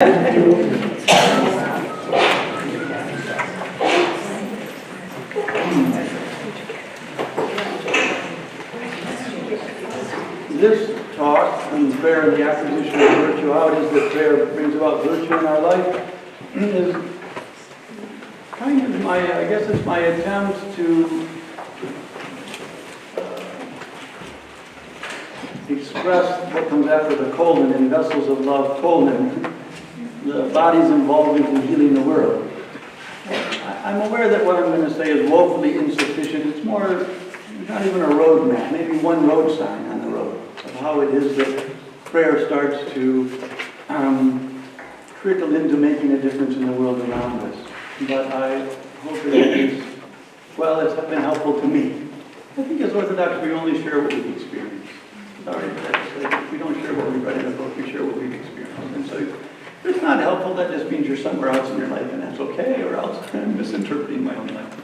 This talk on prayer and the acquisition of virtue, how it is that prayer brings about virtue in our life, is kind of my attempt to express what comes after the colon in Vessels of Love colon, the body's involvement in healing the world. I'm aware that what I'm going to say is woefully insufficient. It's more, not even a road map, maybe one road sign on the road of how it is that prayer starts to trickle into making a difference in the world around us. But I hope it is, well, it's been helpful to me. I think as Orthodox, we only share what we've experienced. Sorry, we don't share what we read in a book, we share what we've experienced. And so if it's not helpful, that just means you're somewhere else in your life, and that's okay, or else I'm misinterpreting my own life.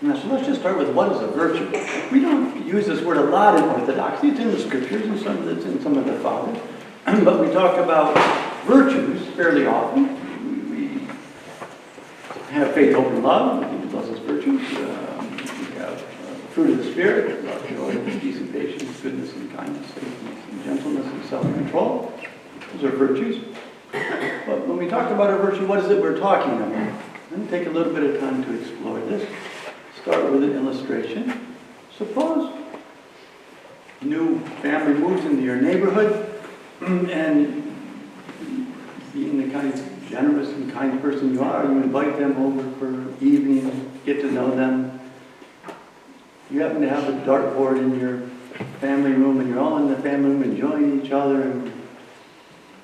Now, so let's just start with what is a virtue. We don't use this word a lot in Orthodoxy. It's in the scriptures, and it's in some of the fathers. But we talk about virtues fairly often. We have faith, hope, and love. We think those as virtues. We have fruit of the Spirit, love, joy, peace, and patience, goodness, and kindness, faithfulness, and gentleness, and self-control. Those are virtues. But when we talk about a virtue, what is it we're talking about? Let me take a little bit of time to explore this. Start with an illustration. Suppose a new family moves into your neighborhood, and being the kind of generous and kind person you are, you invite them over for evening, get to know them. You happen to have a dartboard in your family room, and you're all in the family room enjoying each other, and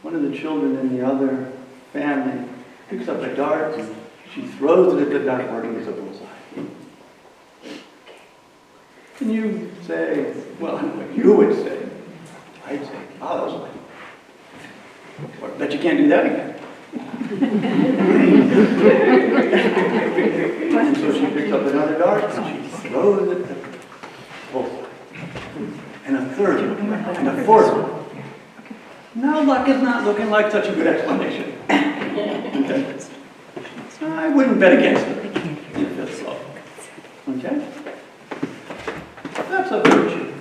one of the children in the other family picks up a dart, and she throws it at the dartboard and gets a bullseye. And you say, well, what you would say, I'd say, oh, that was funny. I bet you can't do that again. And so she picks up another dart and she throws it at the bullseye. And a third one, and a fourth one. Now luck is not looking like such a good explanation. Okay? I wouldn't bet against it if it's so. Okay? That's a virtue.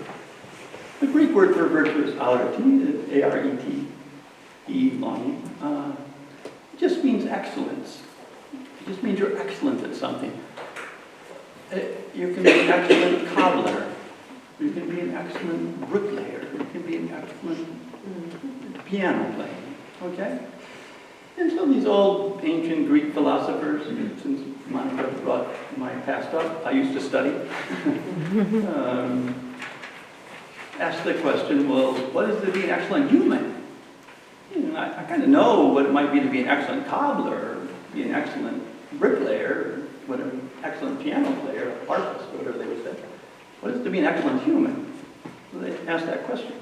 The Greek word for virtue is arete, A-R-E-T-E, long. It just means excellence. It just means you're excellent at something. You can be an excellent cobbler. You can be an excellent bricklayer. You can be an excellent piano player. Okay? And so these old ancient Greek philosophers, since Monica brought my past up, I used to study, asked the question, well, what is to be an excellent human? You know, I kind of know what it might be to be an excellent cobbler, or be an excellent bricklayer, whatever, excellent piano player, artist, whatever they would say. What is to be an excellent human? So they asked that question.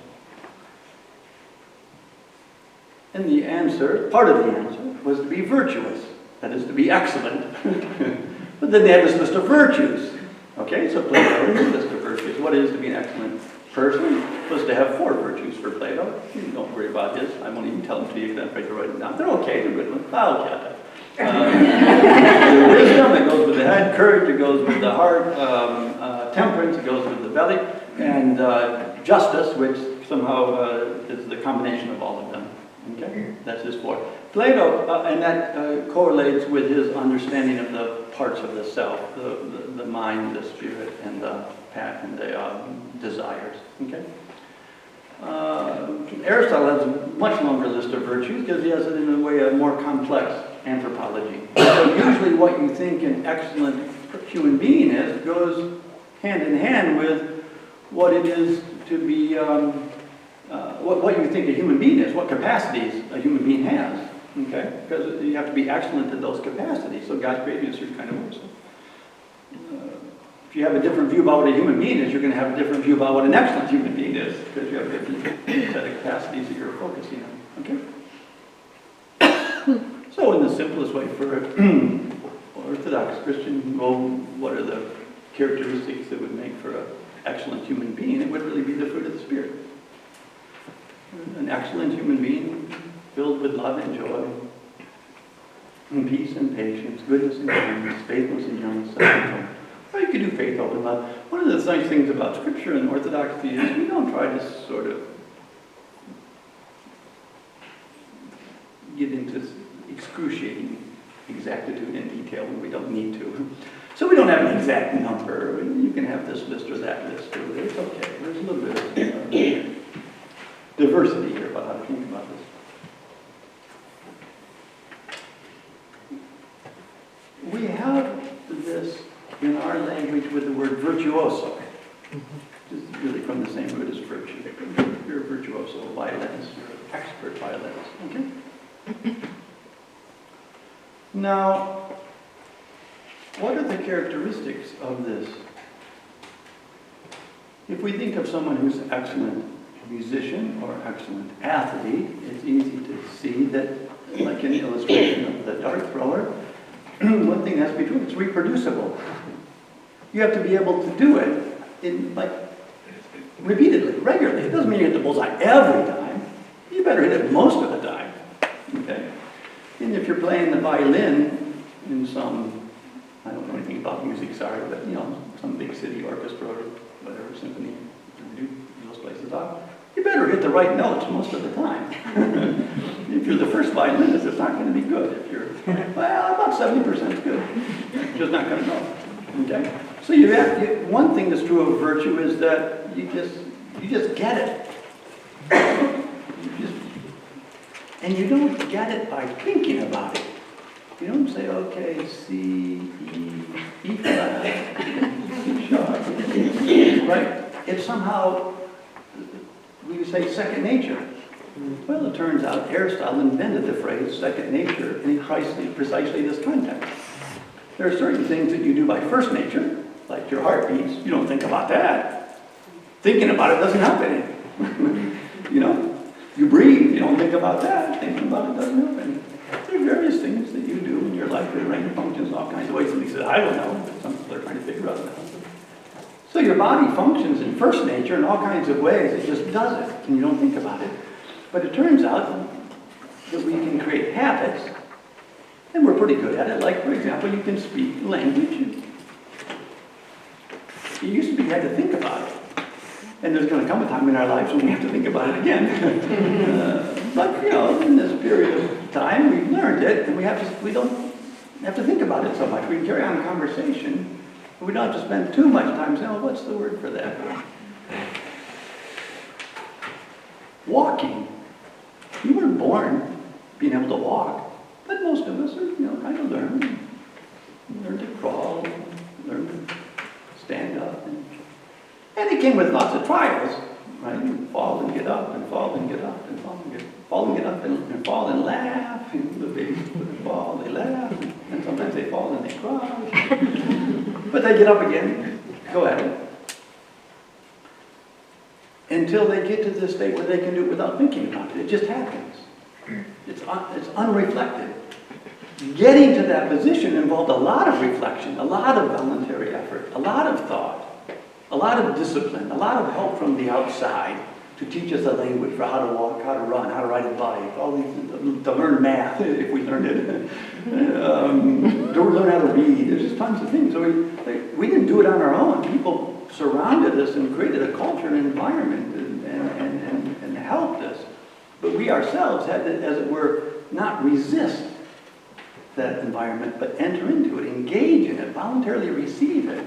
And the answer, part of the answer, was to be virtuous. That is, to be excellent. But then they had this list of virtues. Okay, so Plato had a list of virtues. What it is to be an excellent person? Was to have 4 virtues for Plato. Don't worry about his. I won't even tell them to you, because I'm afraid to write them down. They're okay, they're good ones. I'll get it. Wisdom, it goes with the head. Courage, it goes with the heart. Temperance, it goes with the belly. And justice, which somehow is the combination of all of them. Okay, that's his 4. Plato, and that correlates with his understanding of the parts of the self, the mind, the spirit, and the desires. Okay. Aristotle has a much longer list of virtues because he has it in a way a more complex anthropology. So usually, what you think an excellent human being is goes hand in hand with what it is to be. What you think a human being is, what capacities a human being has, okay? Because you have to be excellent at those capacities, so God created you a certain kind of way. So, if you have a different view about what a human being is, you're going to have a different view about what an excellent human being is, because you have a different set of capacities that you're focusing on, okay? So in the simplest way for an Orthodox Christian, well, what are the characteristics that would make for a excellent human being, it would really be the fruit of the Spirit. An excellent human being filled with love and joy, and peace and patience, goodness and kindness, faithfulness and gentleness, self-control. Or you could do faith, hope, and love. One of the nice things about Scripture and Orthodoxy is we don't try to sort of get into excruciating exactitude and detail when we don't need to. So we don't have an exact number. You can have this list or that list. Or it's okay. There's a little bit of diversity here about how to think about this. We have this in our language with the word virtuoso. It's really from the same root as virtue. You're a virtuoso violinist. You're an expert violinist. Okay? Now, what are the characteristics of this? If we think of someone who's an excellent musician or excellent athlete, it's easy to see that, like in the illustration of the dart thrower, one thing has to be true, it's reproducible. You have to be able to do it in, like, repeatedly, regularly. It doesn't mean you hit the bullseye every time. You better hit it most of the time. Okay? And if you're playing the violin in some, I don't know anything about music, sorry, but some big city orchestra or whatever, symphony, those places are, you better hit the right notes most of the time. If you're the first violinist, it's not going to be good. If you're, well, about 70% is good. You're just not going to know. Okay? So one thing that's true of virtue is that you just get it. And you don't get it by thinking about it. You don't say, okay, C, E flat, C sharp, right? It's somehow, we would say, second nature. Well, it turns out Aristotle invented the phrase second nature in precisely this context. There are certain things that you do by first nature, like your heart beats. You don't think about that. Thinking about it doesn't help any. You breathe. You don't think about that. Thinking about it doesn't help any. There are various things that you do in your life. Your brain functions in all kinds of ways. Somebody says, I don't know. But some people are trying to figure out that. So your body functions in first nature in all kinds of ways. It just does it, and you don't think about it. But it turns out that we can create habits, and we're pretty good at it. Like, for example, you can speak language. You used to be had to think about it. And there's going to come a time in our lives when we have to think about it again. But, in this period of time, we've learned it, and we don't have to think about it so much. We can carry on a conversation, but we don't have to spend too much time saying, what's the word for that? Walking. You weren't born being able to walk, but most of us are, kind of learn to crawl, learn to stand up. And it came with lots of trials, right? You fall and get up, and fall and get up, and fall and get up, and fall and laugh. And the babies fall, they laugh, and sometimes they fall and they cry. But they get up again, go at it. Until they get to the state where they can do it without thinking about it. It just happens. It's unreflected. Getting to that position involved a lot of reflection, a lot of voluntary effort, a lot of thought, a lot of discipline, a lot of help from the outside to teach us a language for how to walk, how to run, how to ride a bike, all these, to learn math, if we learned it, to learn how to read. There's just tons of things. So we didn't do it on our own. People surrounded us and created a culture and environment and helped us. But we ourselves had to, as it were, not resist that environment, but enter into it, engage in it, voluntarily receive it.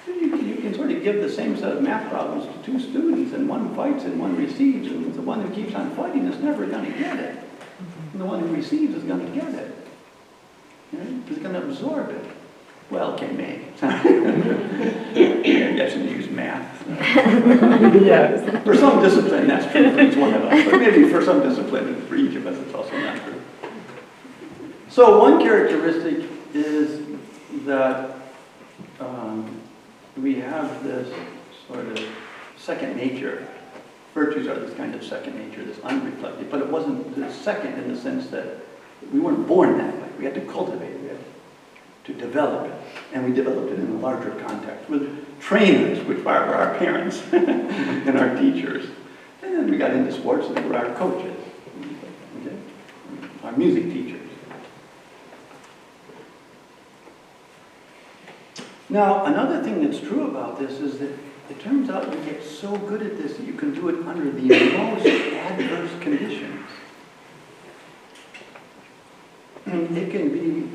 You can sort of give the same set of math problems to two students, and one fights and one receives, and the one who keeps on fighting is never going to get it. And the one who receives is going to get it. He's going to absorb it. Well, okay, maybe. Maybe I shouldn't use math. Yeah. For some discipline, that's true for each one of us. But maybe for some discipline, for each of us, it's also not true. So one characteristic is that we have this sort of second nature. Virtues are this kind of second nature, this unreflective. But it wasn't the second in the sense that we weren't born that way. We had to cultivate it. to develop it. And we developed it in a larger context with trainers, which were our parents and our teachers. And then we got into sports, and they were our coaches, okay? Our music teachers. Now, another thing that's true about this is that it turns out you get so good at this that you can do it under the most adverse conditions. It can be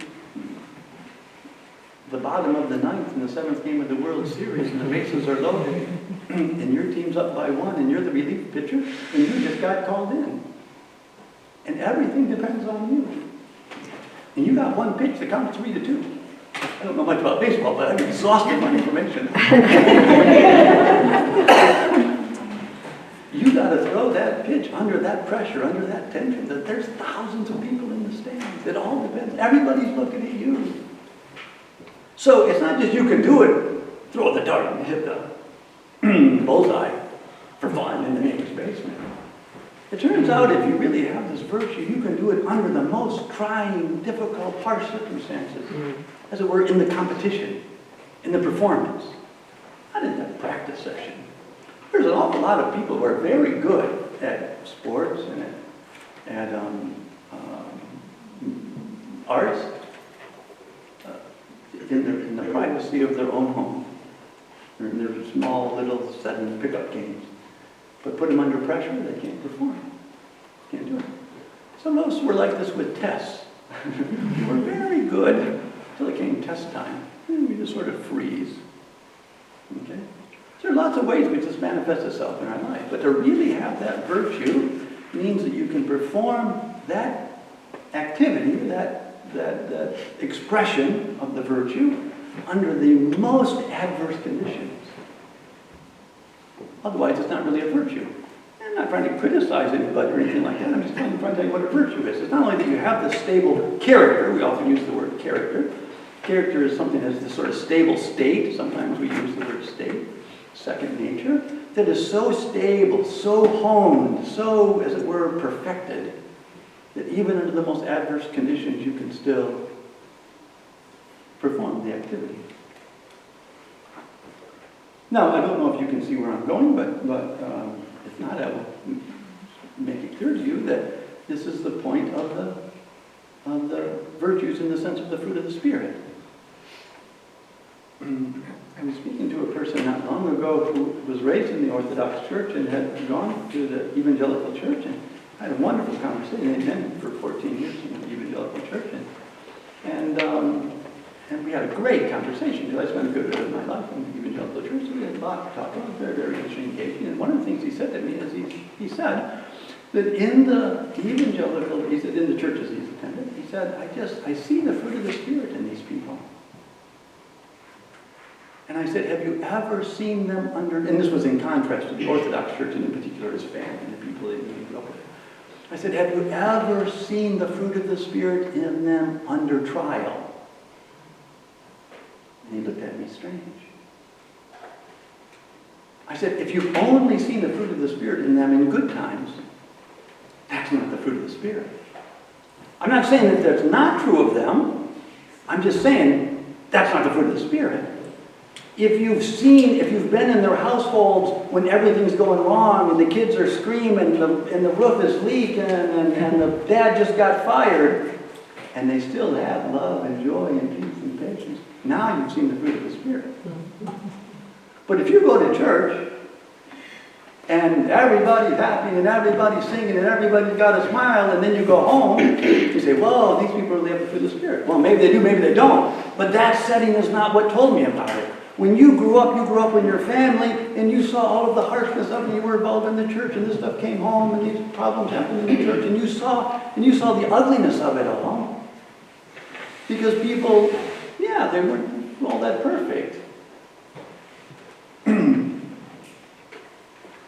the bottom of the ninth in the 7th game of the World Series, and the bases are loaded, and your team's up by 1, and you're the relief pitcher, and you just got called in. And everything depends on you. And you got one pitch that counts 3-2. I don't know much about baseball, but I'm exhausted by information. You got to throw that pitch under that pressure, under that tension, that there's thousands of people in the stands. It all depends. Everybody's looking at you. So it's not just you can do it, throw the dart and hit the bullseye for fun in the neighbor's basement. It turns out if you really have this virtue, you can do it under the most trying, difficult, harsh circumstances. As it were, in the competition, in the performance, not in the practice session. There's an awful lot of people who are very good at sports and at arts in the privacy of their own home, or in their small little setting pickup games. But put them under pressure, they can't perform. Can't do it. Some of us were like this with tests. We were very good until it came test time. We just sort of freeze. Okay? There are lots of ways which this manifests itself in our life, but to really have that virtue means that you can perform that activity, that expression of the virtue under the most adverse conditions. Otherwise, it's not really a virtue. I'm not trying to criticize anybody or anything like that. I'm just trying to tell you what a virtue is. It's not only that you have this stable character. We often use the word character. Character is something that has this sort of stable state. Sometimes we use the word state, second nature, that is so stable, so honed, so, as it were, perfected, that even under the most adverse conditions, you can still perform the activity. Now, I don't know if you can see where I'm going, but if not, I will make it clear to you that this is the point of the virtues in the sense of the fruit of the Spirit. I was speaking to a person not long ago who was raised in the Orthodox Church and had gone to the Evangelical Church, and I had a wonderful conversation. They'd been for 14 years in the Evangelical Church, and we had a great conversation because I spent a good bit of my life in the Evangelical Church, so we had a lot to talk about. It was very, very interesting engaging. And one of the things he said to me is he said that in the Evangelical, he said in the churches he's attended, he said, I see the fruit of the Spirit in these people. And I said, have you ever seen them under, and this was in contrast to the Orthodox Church, and in particular his family, the people that he grew up with. I said, have you ever seen the fruit of the Spirit in them under trial? And he looked at me strange. I said, if you've only seen the fruit of the Spirit in them in good times, that's not the fruit of the Spirit. I'm not saying that that's not true of them. I'm just saying that's not the fruit of the Spirit. If you've been in their households when everything's going wrong and the kids are screaming and the roof is leaking and the dad just got fired, and they still have love and joy and peace and patience, now you've seen the fruit of the Spirit. But if you go to church and everybody's happy and everybody's singing and everybody's got a smile, and then you go home, you say, well, these people really have the fruit of the Spirit. Well, maybe they do, maybe they don't. But that setting is not what told me about it. When you grew up in your family, and you saw all of the harshness of it, and you were involved in the church, and this stuff came home, and these problems happened in the church, and you saw the ugliness of it all. Because people, they weren't all that perfect.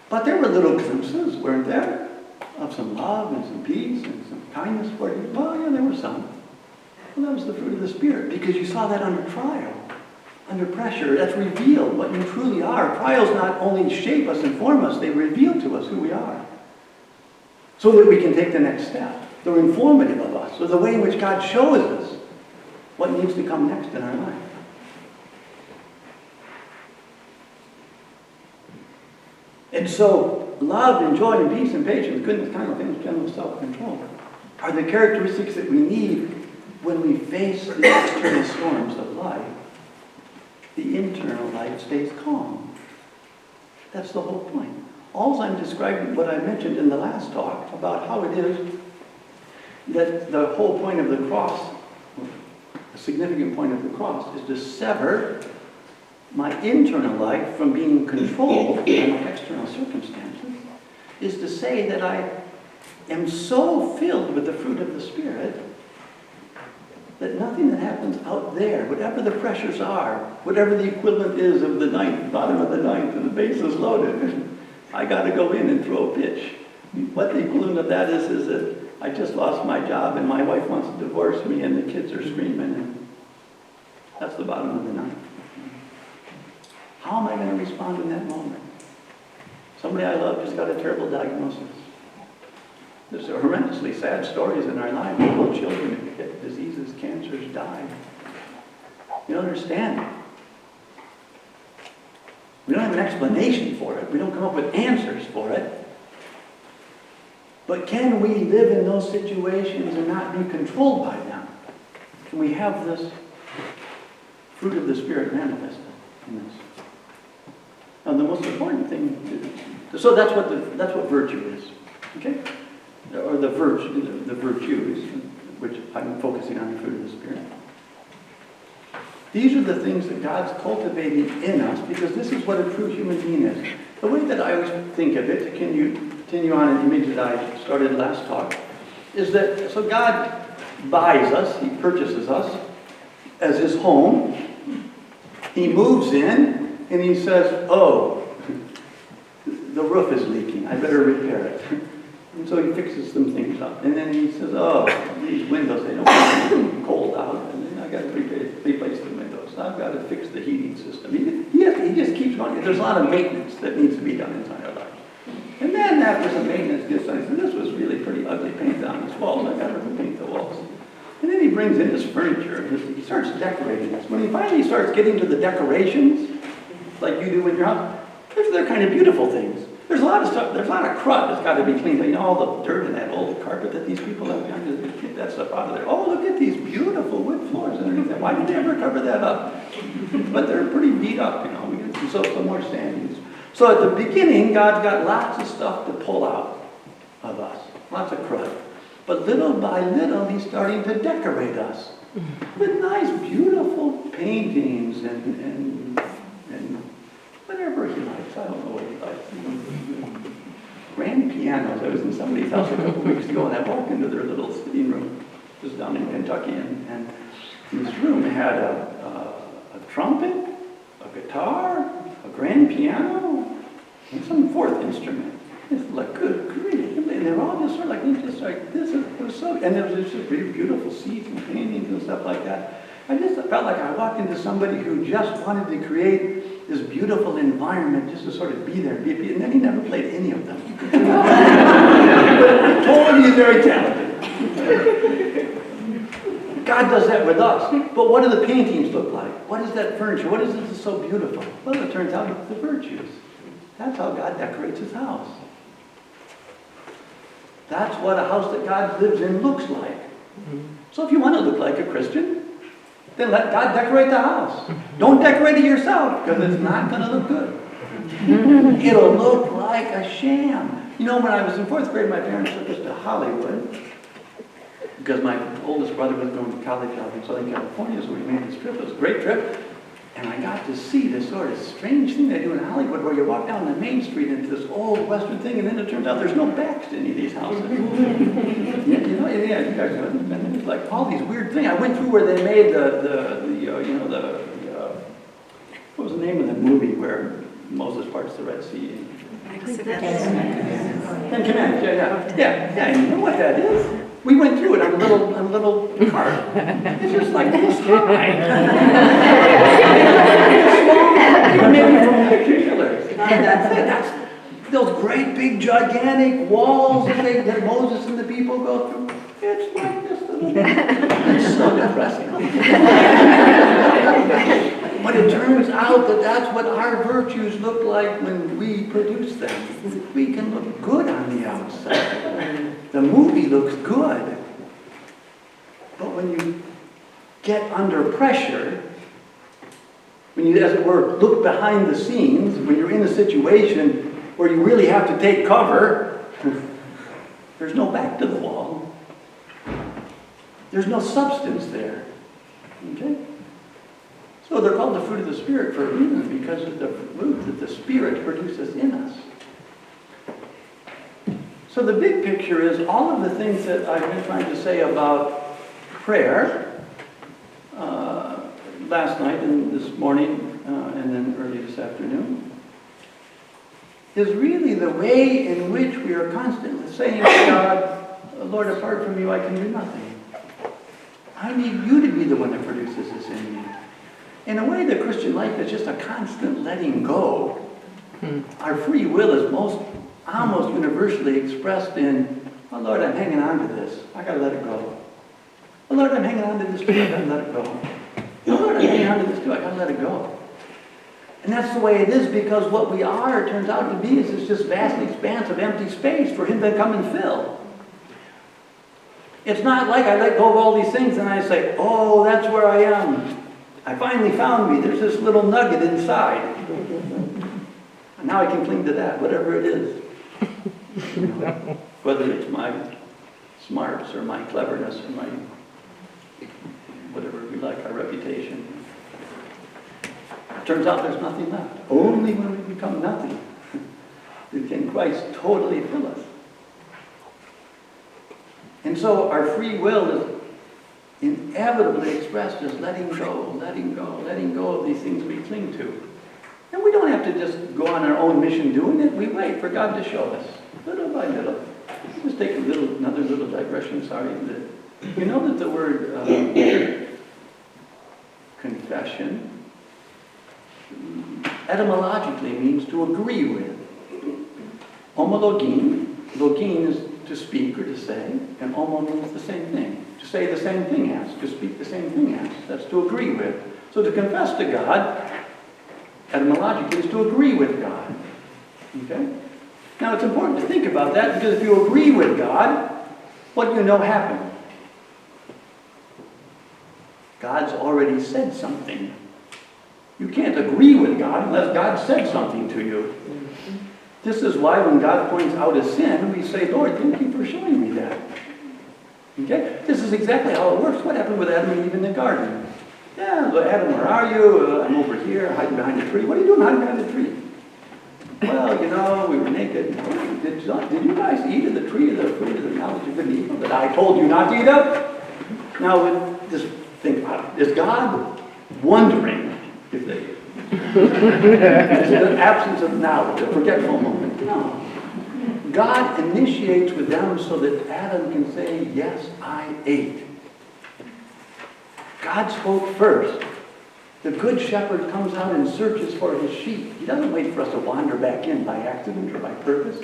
But there were little glimpses, weren't there, of some love and some peace and some kindness for you. Well, yeah, there were some. Well, that was the fruit of the Spirit, because you saw that under trial. Under pressure, that's revealed what you truly are. Trials not only shape us and form us, they reveal to us who we are. So that we can take the next step. They're informative of us, or the way in which God shows us what needs to come next in our life. And so, love and joy and peace and patience, goodness, kindness, gentleness, self-control are the characteristics that we need when we face the external storms of life. The internal life stays calm. That's the whole point. All I'm describing what I mentioned in the last talk about how it is that the whole point of the cross, a significant point of the cross, is to sever my internal life from being controlled by my external circumstances, is to say that I am so filled with the fruit of the Spirit that nothing that happens out there, whatever the pressures are, whatever the equivalent is of the ninth, bottom of the ninth, and the base is loaded, I got to go in and throw a pitch. What the equivalent of that is that I just lost my job and my wife wants to divorce me and the kids are screaming, and that's the bottom of the ninth. How am I going to respond in that moment? Somebody I love just got a terrible diagnosis. There's horrendously sad stories in our lives. Little children who get diseases, cancers, die. You don't understand. We don't have an explanation for it. We don't come up with answers for it. But can we live in those situations and not be controlled by them? Can we have this fruit of the Spirit manifested in us? Now, the most important thing, so that's what virtue is, okay? Or the virtues, which I'm focusing on the fruit of the Spirit. These are the things that God's cultivating in us, because this is what a true human being is. The way that I always think of it, to continue on an image that I started last talk, is that, so God buys us, He purchases us as His home. He moves in, and He says, oh, the roof is leaking, I better repair it. And so He fixes some things up. And then He says, oh, these windows, they don't want to be cold out. And then I got to replace the windows. I've got to fix the heating system. He just keeps going. There's a lot of maintenance that needs to be done inside our lives. And then after some maintenance gets done, He says, this was really pretty ugly paint on these walls. I got to repaint the walls. And then He brings in His furniture. And He starts decorating this. When He finally starts getting to the decorations, like you do in your house, they're kind of beautiful things. There's a lot of stuff, there's a lot of crud that's got to be cleaned. You know, all the dirt and that old carpet that these people have done to get that stuff out of there. Oh, look at these beautiful wood floors underneath there. Why did they ever cover that up? But they're pretty beat up, you know. We get some more sand. So at the beginning, God's got lots of stuff to pull out of us. Lots of crud. But little by little, He's starting to decorate us with nice, beautiful paintings and whatever He likes. I don't know what He likes. Grand pianos. I was in somebody's house a couple weeks ago, and I walked into their little sitting room, just down in Kentucky, and this room had a trumpet, a guitar, a grand piano, and some fourth instrument. It's like, good grief. And they're all just sort of like this. It was so, and there was just really beautiful seats and paintings and stuff like that. I just felt like I walked into somebody who just wanted to create this beautiful environment just to sort of be there. And then he never played any of them. But totally very talented. God does that with us. But what do the paintings look like? What is that furniture? What is it that's so beautiful? Well, it turns out it's the virtues. That's how God decorates His house. That's what a house that God lives in looks like. So if you want to look like a Christian, then let God decorate the house. Don't decorate it yourself, because it's not going to look good. It'll look like a sham. You know, when I was in 4th grade, my parents took us to Hollywood, because my oldest brother was going to college out in Southern California, so we made this trip. It was a great trip. And I got to see this sort of strange thing they do in Hollywood, where you walk down the main street into this old Western thing, and then it turns out there's no backs to any of these houses. You guys know, and it's like all these weird things. I went through where they made what was the name of the movie where Moses parts the Red Sea? Ten Commandments. Yeah. You know what that is? We went through it on a little cart. It's just like this high. Maybe from picture killers. That's those great big gigantic walls that Moses and the people go through. It's like this little bit. It's so depressing. But it turns out that that's what our virtues look like when we produce them. We can look good on the outside. The movie looks good. But when you get under pressure, when you, as it were, look behind the scenes, when you're in a situation where you really have to take cover, there's no back to the wall. There's no substance there. Okay? So they're called the fruit of the Spirit for a reason, because of the fruit that the Spirit produces in us. So the big picture is all of the things that I've been trying to say about prayer last night and this morning and then early this afternoon is really the way in which we are constantly saying to God, Lord, apart from you I can do nothing. I need you to be the one that produces this in me. In a way, the Christian life is just a constant letting go. Our free will is almost universally expressed in, oh Lord, I'm hanging on to this. I got to let it go. Oh Lord, I'm hanging on to this too. I got to let it go. Oh Lord, I'm hanging on to this too. I got to let it go. And that's the way it is, because what we are, it turns out to be, is this just vast expanse of empty space for Him to come and fill. It's not like I let go of all these things and I say, oh, that's where I am. I finally found me. There's this little nugget inside. And now I can cling to that, whatever it is. You know, whether it's my smarts or my cleverness or my, whatever we like, our reputation. It turns out there's nothing left. Only when we become nothing can Christ totally fill us. And so our free will is inevitably expressed as letting go, letting go, letting go of these things we cling to. And we don't have to just go on our own mission doing it. We wait for God to show us, little by little. I'll just take another little digression, sorry. You know that the word confession etymologically means to agree with. Homologene, logene is to speak or to say, and homo means the same thing. To say the same thing as, to speak the same thing as. That's to agree with. So to confess to God, etymologically, is to agree with God. Okay? Now it's important to think about that, because if you agree with God, what do you know happened? God's already said something. You can't agree with God unless God said something to you. This is why when God points out a sin, we say, Lord, thank you for showing me that. Okay? This is exactly how it works. What happened with Adam and Eve in the garden? Yeah, Adam, where are you? I'm over here, hiding behind a tree. What are you doing hiding behind a tree? Well, you know, we were naked. Did you guys eat of the tree of the fruit of the knowledge of good and evil that I told you not to eat of? Now, just think about it. Is God wondering if they did? Is it an absence of knowledge, a forgetful moment? No. God initiates with them so that Adam can say, yes, I ate. God spoke first. The good shepherd comes out and searches for his sheep. He doesn't wait for us to wander back in by accident or by purpose.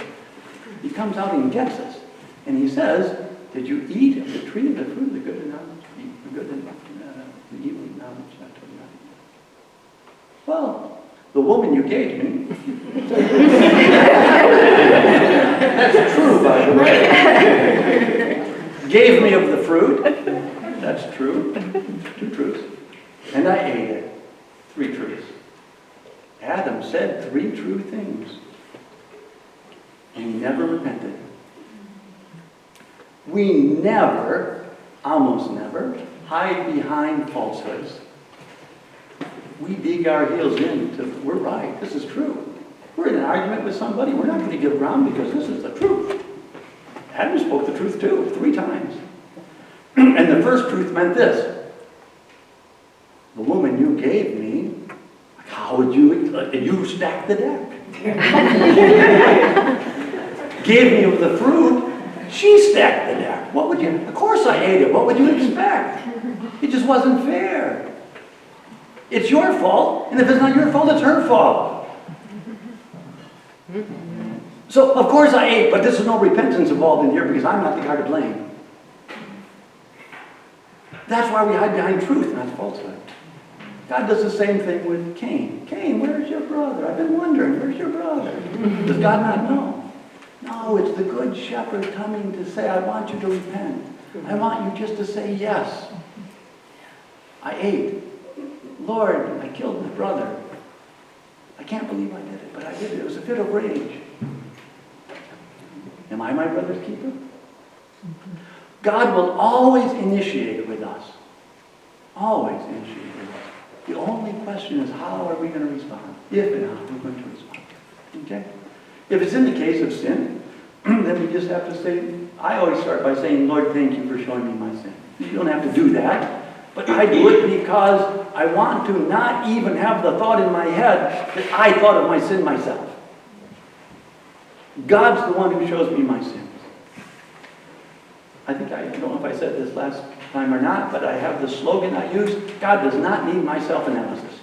He comes out and gets us. And he says, did you eat of the tree of the fruit of the good and knowledge, the good and the evil knowledge? I told you not. Well, the woman you gave me. That's true, by the way. Gave me of the fruit. That's true. 2 truths. And I ate it. 3 truths. Adam said 3 true things. And he never repented. We never, almost never, hide behind falsehoods. We dig our heels in to, we're right, this is true. We're in an argument with somebody, we're not going to give ground because this is the truth. Adam spoke the truth too, 3 times. And the first truth meant this. The woman you gave me, how would you stack the deck? Gave me of the fruit, she stacked the deck. What would you, of course I ate it, what would you expect? It just wasn't fair. It's your fault, and if it's not your fault, it's her fault. So, of course I ate, but there's no repentance involved in here because I'm not the guy to blame. That's why we hide behind truth, not falsehood. God does the same thing with Cain. Cain, where's your brother? I've been wondering, where's your brother? Does God not know? No, it's the good shepherd coming to say, I want you to repent. I want you just to say yes. I ate. Lord, I killed my brother. I can't believe I did it, but I did it. It was a fit of rage. Am I my brother's keeper? God will always initiate with us. Always initiate with us. The only question is, how are we going to respond? If and how we're going to respond. Okay? If it's in the case of sin, then we just have to say, I always start by saying, Lord, thank you for showing me my sin. You don't have to do that, but I do it because I want to not even have the thought in my head that I thought of my sin myself. God's the one who shows me my sins. I don't know if I said this last time or not, but I have the slogan I use, God does not need my self-analysis.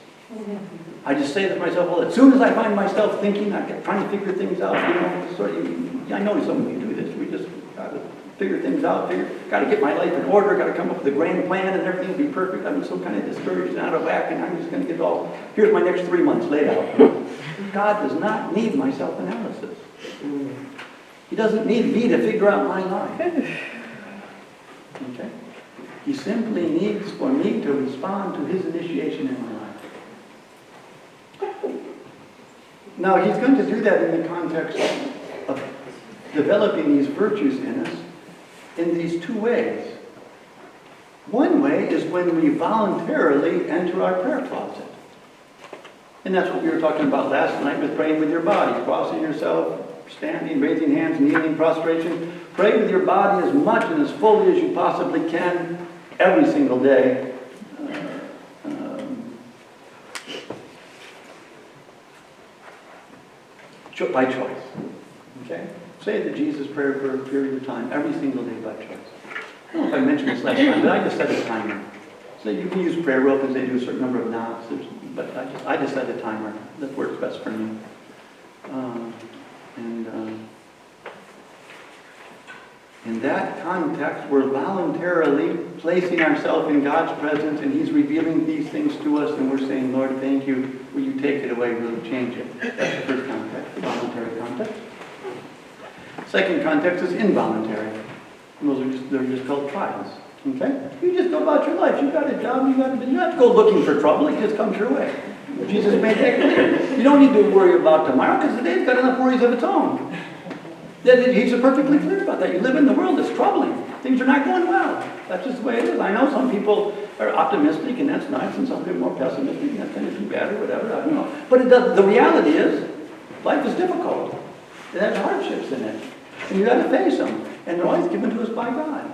I just say to myself, well, as soon as I find myself thinking, I'm trying to figure things out, I know some of you do this, we just got to figure things out, got to get my life in order, got to come up with a grand plan and everything will be perfect. I'm so kind of discouraged and out of whack, and I'm just going to get all, here's my next 3 months laid out. God does not need my self-analysis. He doesn't need me to figure out my life. Okay? He simply needs for me to respond to his initiation in my life. Now, he's going to do that in the context of developing these virtues in us in these two ways. One way is when we voluntarily enter our prayer closet. And that's what we were talking about last night with praying with your body, crossing yourself, standing, raising hands, kneeling, prostration. Pray with your body as much and as fully as you possibly can every single day. By choice. Okay? Say the Jesus prayer for a period of time, every single day by choice. I don't know if I mentioned this last time, but I just set a timer. So you can use prayer rope and they do a certain number of knots, but I just set a timer. That works best for me. In that context, we're voluntarily placing ourselves in God's presence, and he's revealing these things to us, and we're saying, Lord, thank you. Will you take it away? Will you change it? That's the first context, the voluntary context. Second context is involuntary. And those they're just called trials. Okay? You just go about your life. You've got a job, you don't have to go looking for trouble. It just comes your way. Jesus made that clear. You don't need to worry about tomorrow because the day's got enough worries of its own. He's perfectly clear about that. You live in the world that's troubling. Things are not going well. That's just the way it is. I know some people are optimistic, and that's nice, and some people are more pessimistic, and that's kind of too bad or whatever. I don't know. But the reality is, life is difficult. It has hardships in it. And you've got to face them. And they're always given to us by God.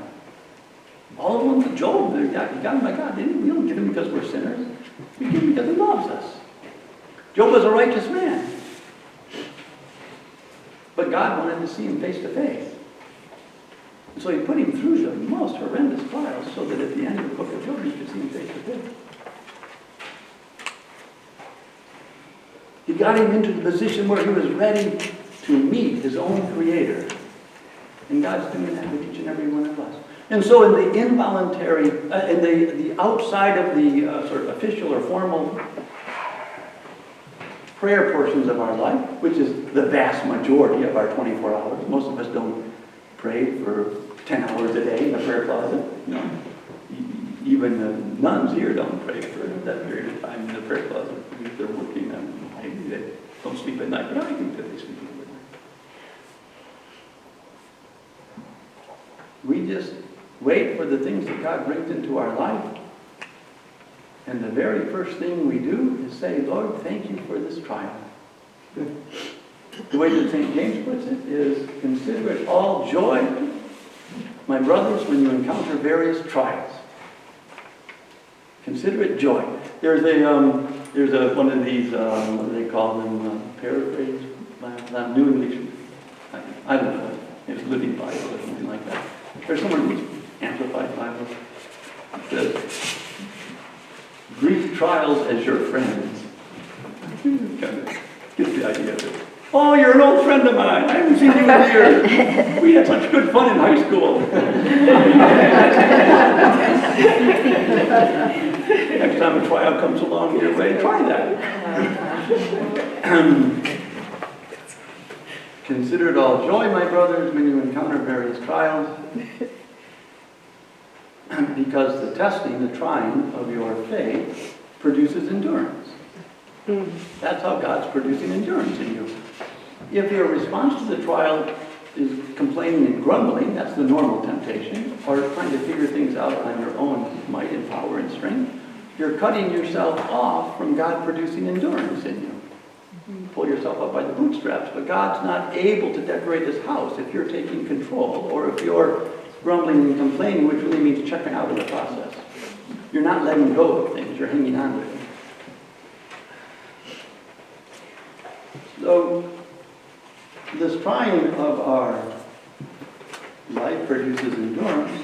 All of them, Job, he got them by God. We don't give them because we're sinners. We give them because he loves us. Job was a righteous man. But God wanted to see him face to face. So he put him through the most horrendous trials so that at the end of the book of Job, he could see him face to face. He got him into the position where he was ready to meet his own Creator. And God's doing that with each and every one of us. And so in the involuntary, in the outside of the sort of official or formal prayer portions of our life, which is the vast majority of our 24 hours. Most of us don't pray for 10 hours a day in the prayer closet. You know, even the nuns here don't pray for that period of time in the prayer closet. If they're working, maybe they don't sleep at night, but I think that they sleep at night. We just wait for the things that God brings into our life. And the very first thing we do is say, Lord, thank you for this trial. The way that St. James puts it is, consider it all joy, my brothers, when you encounter various trials. Consider it joy. There's one of these, what do they call them, paraphrase, New English, I don't know, it's Living Bible or something like that. There's someone who's Amplified Bible. It says, greet trials as your friends. Kind of get the idea of it. Oh, you're an old friend of mine. I haven't seen you in years. We had such good fun in high school. Next time a trial comes along your way, try that. Consider it all joy, my brothers, when you encounter various trials, because the testing, the trying of your faith produces endurance. That's how God's producing endurance in you. If your response to the trial is complaining and grumbling, that's the normal temptation, or trying to figure things out on your own might and power and strength, you're cutting yourself off from God producing endurance in you. You pull yourself up by the bootstraps, but God's not able to decorate his house if you're taking control, or if you're grumbling and complaining, which really means checking out of the process. You're not letting go of things, you're hanging on to them. So, this trying of our life produces endurance,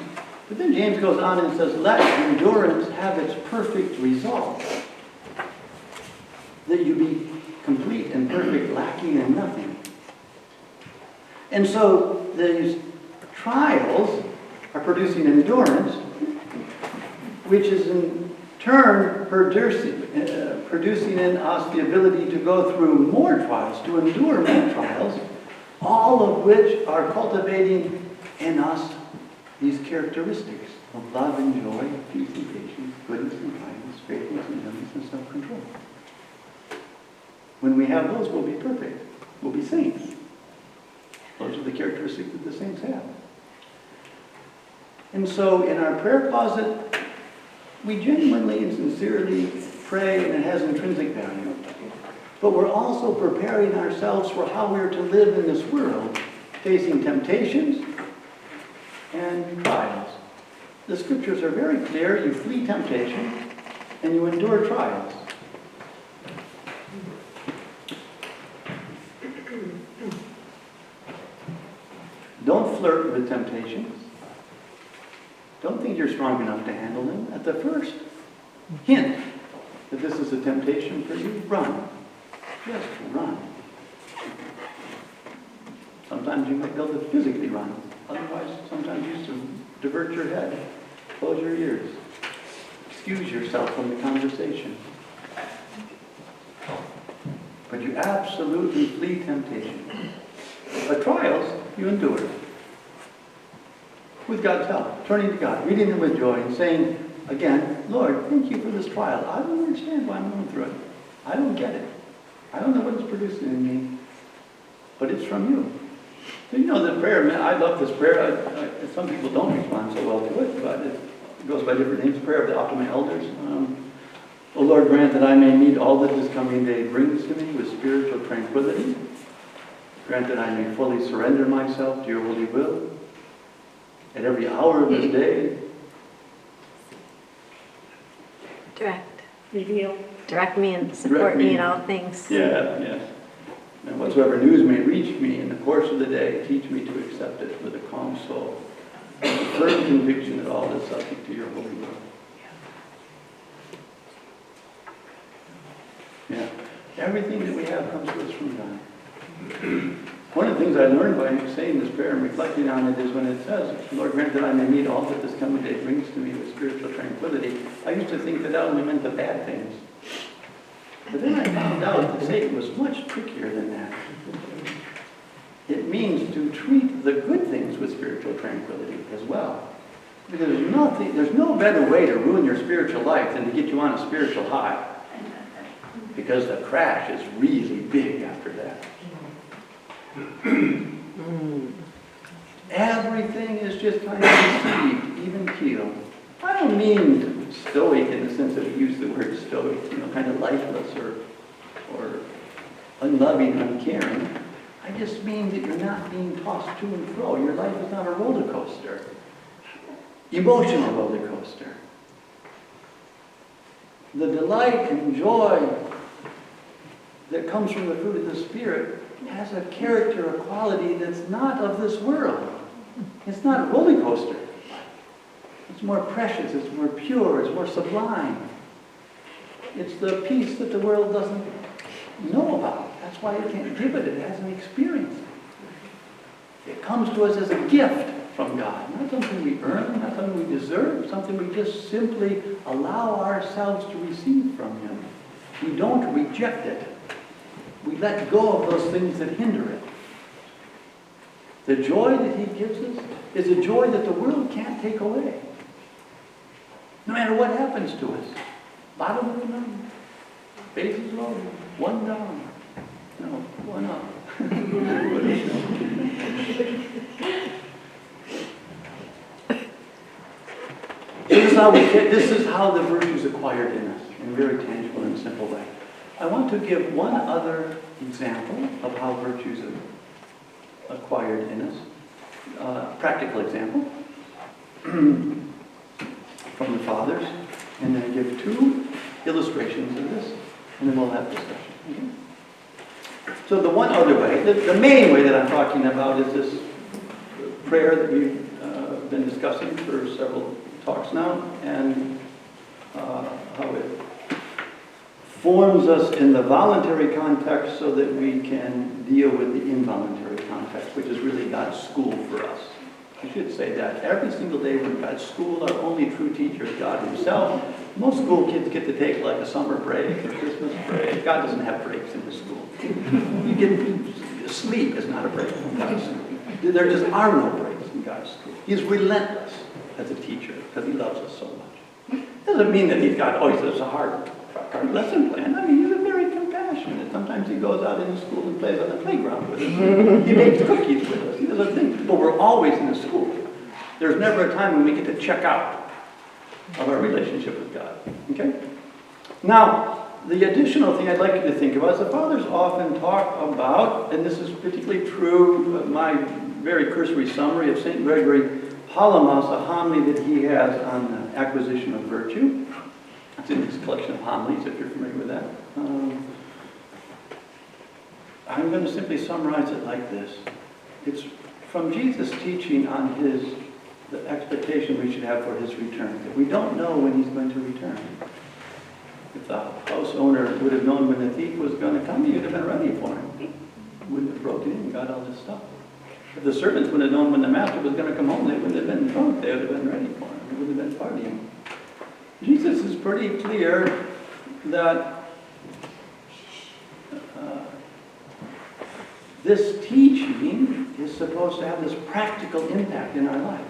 but then James goes on and says, let endurance have its perfect result, that you be complete and perfect, lacking in nothing. And so these trials are producing endurance, which is in turn producing in us the ability to go through more trials, to endure more trials, all of which are cultivating in us these characteristics of love and joy, peace and patience, goodness and kindness, faithfulness and gentleness and self-control. When we have those, we'll be perfect. We'll be saints. Those are the characteristics that the saints have. And so in our prayer closet, we genuinely and sincerely pray, and it has intrinsic value. But we're also preparing ourselves for how we're to live in this world, facing temptations and trials. The scriptures are very clear. You flee temptation and you endure trials. Don't flirt with temptations. Don't think you're strong enough to handle them. At the first hint that this is a temptation for you, run. Just run. Sometimes you might be able to physically run. Otherwise, sometimes you divert your head. Close your ears. Excuse yourself from the conversation. But you absolutely flee temptation. But trials, you endure. With God's help, turning to God, reading them with joy, and saying, again, Lord, thank you for this trial. I don't understand why I'm going through it. I don't get it. I don't know what it's producing in me, but it's from you. So you know the prayer, man, I love this prayer. Some people don't respond so well to it, but it goes by different names. Prayer of the Optima Elders. O Lord, grant that I may meet all that this coming day brings to me with spiritual tranquility. Grant that I may fully surrender myself to your holy will at every hour of this day. Direct me and support me in all things. Yeah, yes. And whatsoever news may reach me in the course of the day, teach me to accept it with a calm soul, with a firm conviction that all is subject to your holy will. Yeah. Everything that we have comes to us from God. One of the things I learned by saying this prayer and reflecting on it is when it says, Lord, grant that I may meet all that this coming day brings to me with spiritual tranquility. I used to think that only meant the bad things. But then I found out that Satan was much trickier than that. It means to treat the good things with spiritual tranquility as well. Because there's no better way to ruin your spiritual life than to get you on a spiritual high. Because the crash is really big after that. Everything is just kind of deceived, even keeled. I don't mean stoic in the sense that we use the word stoic, kind of lifeless or unloving, uncaring. I just mean that you're not being tossed to and fro. Your life is not a roller coaster. Emotional roller coaster. The delight and joy that comes from the fruit of the Spirit has a character, a quality that's not of this world. It's not a roller coaster. It's more precious, it's more pure, it's more sublime. It's the peace that the world doesn't know about. That's why it can't give it. It hasn't experienced it. It comes to us as a gift from God. Not something we earn, not something we deserve, something we just simply allow ourselves to receive from Him. We don't reject it. We let go of those things that hinder it. The joy that He gives us is a joy that the world can't take away. No matter what happens to us. Bottom of the mountain. Bases low. One down. No, one up. This is how the virtue is acquired in us, in a very tangible and simple way. I want to give one other example of how virtues are acquired in us. Practical example from the Fathers, and then give 2 illustrations of this, and then we'll have discussion. Okay? So the one other way, the main way that I'm talking about is this prayer that we've been discussing for several talks now, and how it forms us in the voluntary context so that we can deal with the involuntary context, which is really God's school for us. I should say that every single day we're in God's school. Our only true teacher is God Himself. Most school kids get to take like a summer break or Christmas break. God doesn't have breaks in His school. You get sleep is not a break from God's school. There just are no breaks in God's school. He's relentless as a teacher because He loves us so much. Doesn't mean that He's got always a hard lesson plan. I mean, He's a very compassionate. Sometimes He goes out in the school and plays on the playground with us. He makes cookies with us. He does other things. But we're always in the school. There's never a time when we get to check out of our relationship with God. Okay? Now, the additional thing I'd like you to think about is the Fathers often talk about, and this is particularly true, my very cursory summary of St. Gregory Palamas, a homily that he has on the acquisition of virtue. It's in his collection of homilies, if you're familiar with that. I'm going to simply summarize it like this. It's from Jesus' teaching on the expectation we should have for His return, that we don't know when He's going to return. If the house owner would have known when the thief was going to come, he would have been ready for him. Wouldn't have broken in and got all this stuff. If the servants would have known when the master was going to come home, they wouldn't have been drunk. They would have been ready for him. They would have been partying. Jesus is pretty clear that this teaching is supposed to have this practical impact in our life.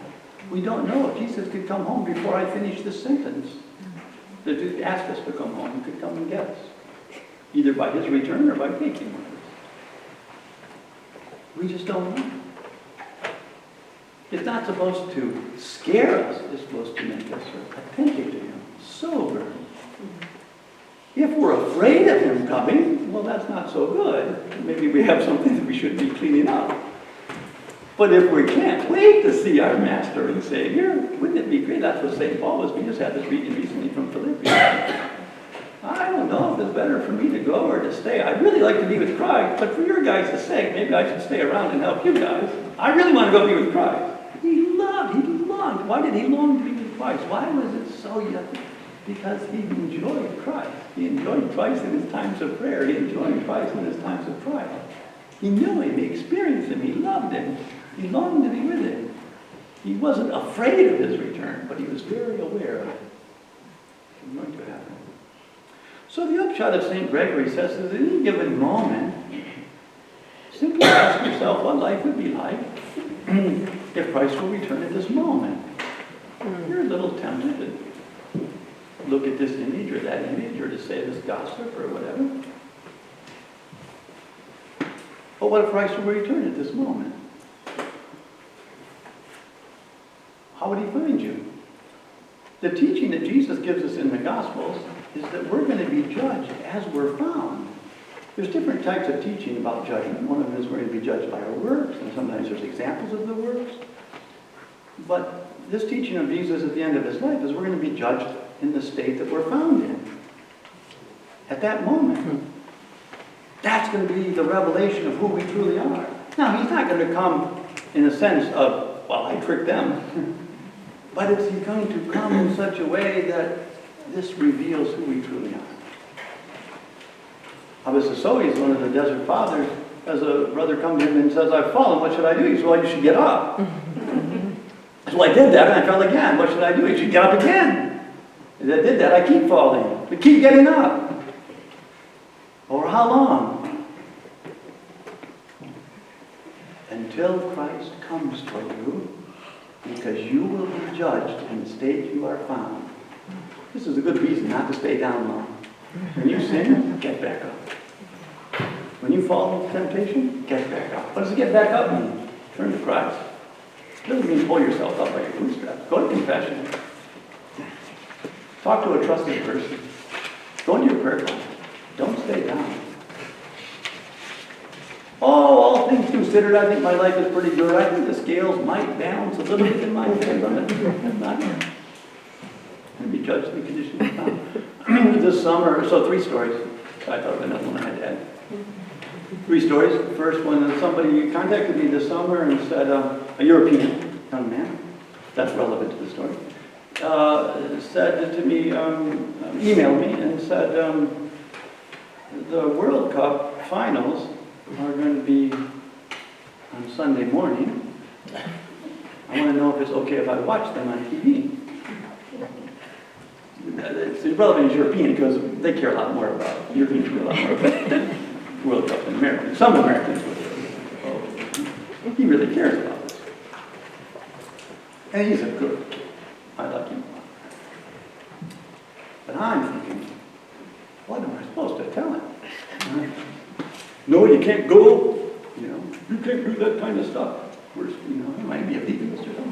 We don't know if Jesus could come home before I finish this sentence. That He asked us to come home. He could come and get us, either by His return or by taking us. We just don't know. It's not supposed to scare us. It's supposed to make us attentive to Him, sober. If we're afraid of Him coming, well, that's not so good. Maybe we have something that we should be cleaning up. But if we can't wait to see our Master and Savior, wouldn't it be great? That's what St. Paul was. We just had this reading recently from Philippians. I don't know if it's better for me to go or to stay. I'd really like to be with Christ, but for your guys' sake, maybe I should stay around and help you guys. I really want to go be with Christ. He longed. Why did he long to be with Christ? Why was it so young? Because he enjoyed Christ. He enjoyed Christ in his times of prayer. He enjoyed Christ in his times of trial. He knew Him. He experienced Him. He loved Him. He longed to be with Him. He wasn't afraid of His return, but he was very aware of it. It's going to happen. So the upshot of St. Gregory says that at any given moment, simply ask yourself what life would be like if Christ will return at this moment. You're a little tempted to look at this image or that image or to say this gossip or whatever. But what if Christ will return at this moment? How would He find you? The teaching that Jesus gives us in the Gospels is that we're going to be judged as we're found. There's different types of teaching about judgment. One of them is we're going to be judged by our works, and sometimes there's examples of the works. But this teaching of Jesus at the end of His life is we're going to be judged in the state that we're found in. At that moment. That's going to be the revelation of who we truly are. Now, He's not going to come in a sense of, well, I tricked them. But He's going to come in such a way that this reveals who we truly are. Abbasasois, one of the Desert Fathers, as a brother comes to him and says, I've fallen, what should I do? He says, well, you should get up. So I did that, and I fell again. What should I do? I should get up again. As I did that, I keep falling. I keep getting up. For how long? Until Christ comes for you, because you will be judged in the state you are found. This is a good reason not to stay down long. When you sin, get back up. When you fall into temptation, get back up. What does get back up mean? Turn to Christ. It doesn't mean pull yourself up by your bootstraps. Go to confession. Talk to a trusted person. Go into your prayer closet. Don't stay down. Oh, all things considered, I think my life is pretty good. I think the scales might balance a little bit in my favor. I'm not going to be judged in the condition of time. This summer, so 3 stories. I thought of another one I had to add. 3 stories. The first one, somebody contacted me this summer and said, a European young man, that's relevant to the story, said to me, emailed me and said, the World Cup finals are going to be on Sunday morning. I want to know if it's okay if I watch them on TV. It's relevant as European because they care a lot more about, Europeans care a lot more about the World Cup than Americans. Some Americans would. Oh, he really cares about this. And he's a good kid. I like him. But I'm thinking, what am I supposed to tell him? No, you can't go. You know, you can't do that kind of stuff. Worse, you know, he might be a legalist or something.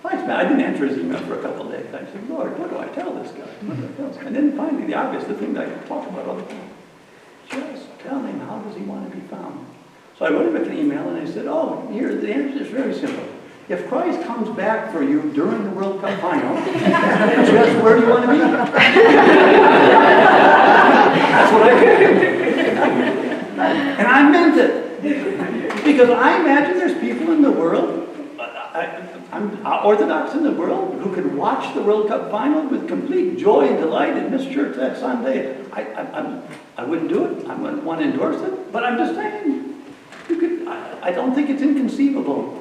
I didn't answer his email for a couple of days. I said, Lord, what do I tell this guy? What do I tell this guy? And then finally, the obvious, the thing that I talk about all the time. Just tell him, how does he want to be found? So I wrote him an email and I said, oh, here, the answer is very simple. If Christ comes back for you during the World Cup final, just where do you want to be? That's what I did. And I meant it. Because I imagine there's people in the world, I'm Orthodox in the world, who could watch the World Cup final with complete joy and delight and miss church that Sunday. I wouldn't do it. I wouldn't want to endorse it. But I'm just saying, you could. I don't think it's inconceivable.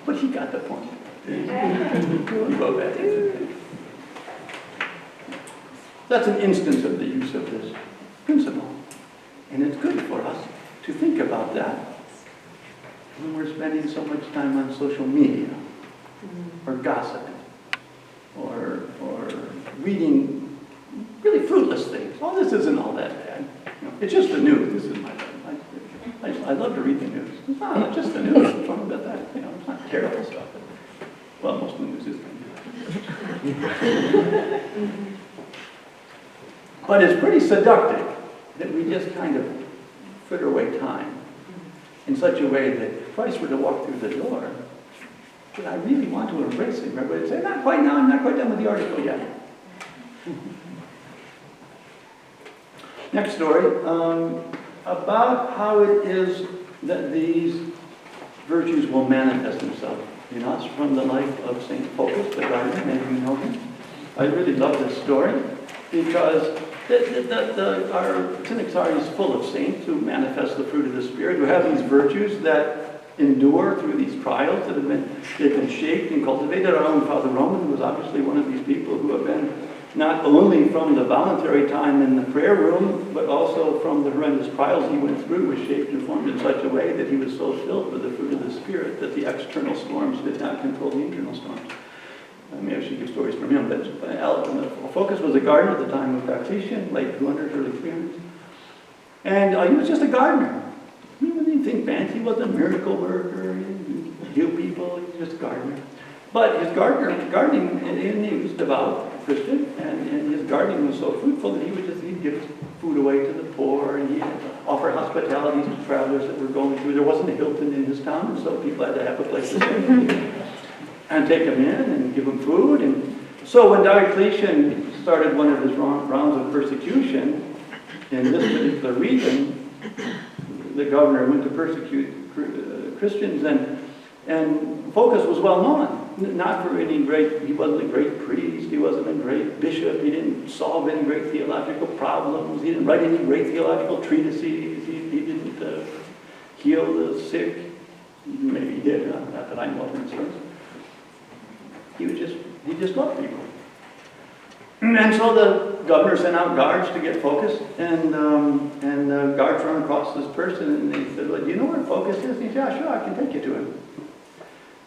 But he got the point. That's an instance of the use of this principle. And it's good for us to think about that when we're spending so much time on social media, or gossiping, or reading really fruitless things. Oh, this isn't all that bad. You know, it's just the news. This is my life. I love to read the news. It's not just the news. What's wrong about that? You know, it's not terrible stuff. Well, most of the news is good. But it's pretty seductive that we just kind of fritter away time in such a way that if Christ were to walk through the door, would I really want to embrace him? Everybody would say, not quite now, I'm not quite done with the article yet. Next story, about how it is that these virtues will manifest themselves in us from the life of St. Focus, the gardener, maybe you know him. I really love this story because our Synaxary is full of saints who manifest the fruit of the Spirit, who have these virtues that endure through these trials that they've been shaped and cultivated. Our own Father Roman was obviously one of these people who have been not only from the voluntary time in the prayer room, but also from the horrendous trials he went through, was shaped and formed in such a way that he was so filled with the fruit of the Spirit that the external storms did not control the internal storms. Maybe I should give stories from him, but Focus was a gardener at the time of Diocletian, late 200s, early 300s. And he was just a gardener. He wasn't anything fancy. He wasn't a miracle worker. He didn't heal people. He was just a gardener. But his gardening, and he was devout Christian, and his gardening was so fruitful that he'd give food away to the poor, and he'd offer hospitality to travelers that were going through. There wasn't a Hilton in his town, and so people had to have a place to stay. And take them in and give them food. And so when Diocletian started one of his rounds of persecution in this particular region, the governor went to persecute Christians, and Focus was well known. Not for any great, he wasn't a great priest, he wasn't a great bishop, he didn't solve any great theological problems, he didn't write any great theological treatises, he didn't heal the sick, he Maybe he did, not that I know of, in sense. He just loved people. And so the governor sent out guards to get Focus, and the guards run across this person, and they said, well, do you know where Focus is? And he said, yeah, sure, I can take you to him.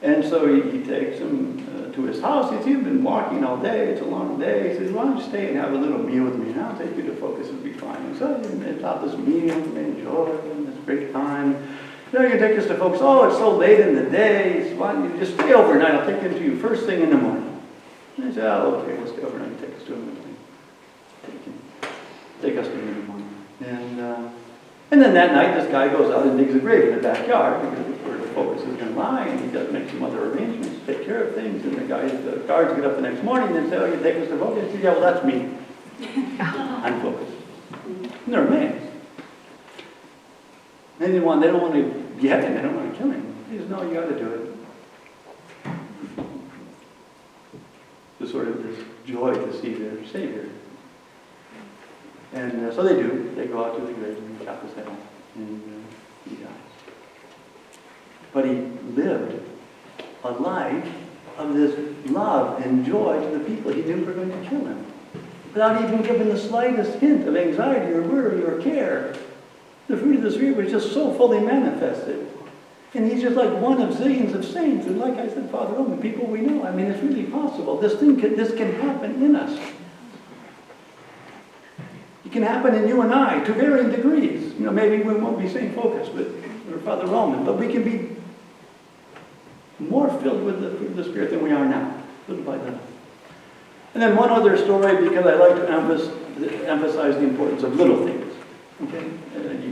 And so he takes him to his house. He says, you've been walking all day, it's a long day. He says, why don't you stay and have a little meal with me, and I'll take you to Focus, it'll be fine. And so it's out this meal, they enjoy it, and it's great time. You can take us to Focus. Oh, it's so late in the day. He says, why don't you just stay overnight? I'll take him to you first thing in the morning. And I said, oh, okay, we'll stay overnight and take us to him. Take us to him in the morning. And then that night, this guy goes out and digs a grave in the backyard, because it's where the Focus is going to lie, and he does make some other arrangements, take care of things, and the guards get up the next morning and say, oh, you take us to Focus? He says, yeah, well, that's me. I'm Focus. And they're amazed. They don't want to get him, they don't want to kill him. He says, no, you got to do it. It's sort of this joy to see their Savior. And so they do. They go out to the grave and chop his head off, and he dies. But he lived a life of this love and joy to the people he knew were going to kill him, without even giving the slightest hint of anxiety or worry or care. The fruit of the Spirit was just so fully manifested. And he's just like one of zillions of saints. And like I said, Father Roman, people we know, I mean, it's really possible. This can happen in us. It can happen in you and I to varying degrees. You know, maybe we won't be Saint Focus, or Father Roman, but we can be more filled with the fruit of the Spirit than we are now, little by little. And then one other story, because I like to emphasize the importance of little things. Okay?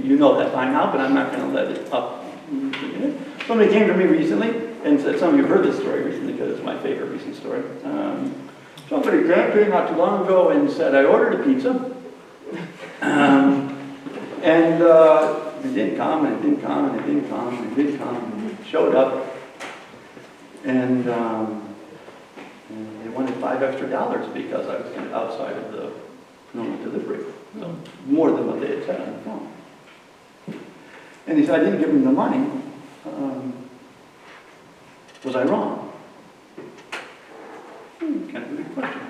You know that by now, but I'm not going to let it up. Somebody came to me recently and said, some of you heard this story recently because it's my favorite recent story. Somebody came to me not too long ago and said, I ordered a pizza. And it didn't come, and it didn't come, and it didn't come, and it didn't come, and it showed up. And they wanted $5 extra because I was kind of outside of the normal delivery. So more than what they had said on the phone. And he said, I didn't give him the money. Was I wrong? Kind of a good question. I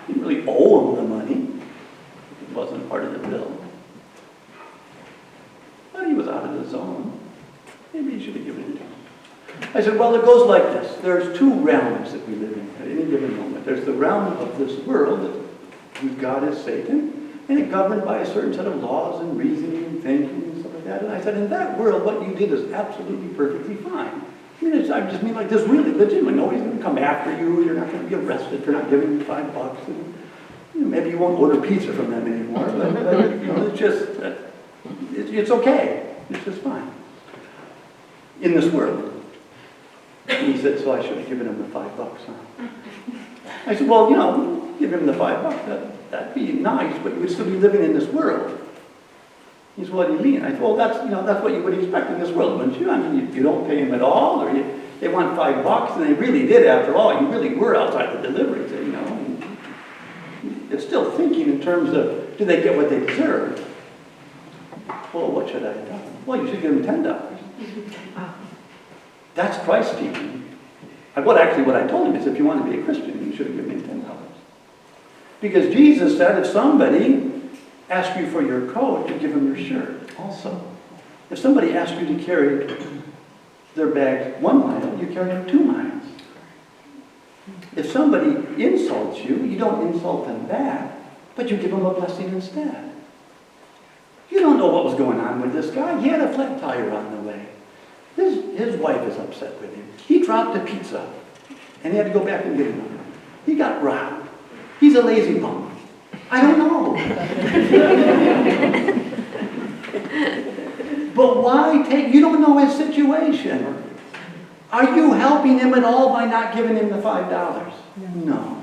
didn't really owe him the money. It wasn't part of the bill. But he was out of the zone. Maybe he should have given it to him. I said, well, it goes like this. There's two realms that we live in at any given moment. There's the realm of this world, whose God is Satan, and it's governed by a certain set of laws and reasoning and thinking and stuff like that. And I said, in that world, what you did is absolutely perfectly fine. I just mean like this really legitimate. Nobody's going to come after you. You're not going to be arrested for not giving them $5. And, maybe you won't order pizza from them anymore. But it's just, it's okay. It's just fine. In this world. And he said, so I should have given him the $5, huh? I said, well, give him the $5. That'd be nice, but you would still be living in this world. He said, what do you mean? I said, well, that's what you would expect in this world, wouldn't you? I mean, you don't pay him at all, or they want $5, and they really did after all. You really were outside the delivery, It's still thinking in terms of, do they get what they deserve? Well, what should I have done? Well, you should give them $10. That's Christ's teaching. What I told him is, if you want to be a Christian, you should have given him $10. Because Jesus said, if somebody asks you for your coat, you give them your shirt also. If somebody asks you to carry their bag 1 mile, you carry them 2 miles. If somebody insults you, you don't insult them back, but you give them a blessing instead. You don't know what was going on with this guy. He had a flat tire on the way. His wife is upset with him. He dropped a pizza, and he had to go back and get another. He got robbed. He's a lazy bum. I don't know. But why you don't know his situation. Are you helping him at all by not giving him the $5? No.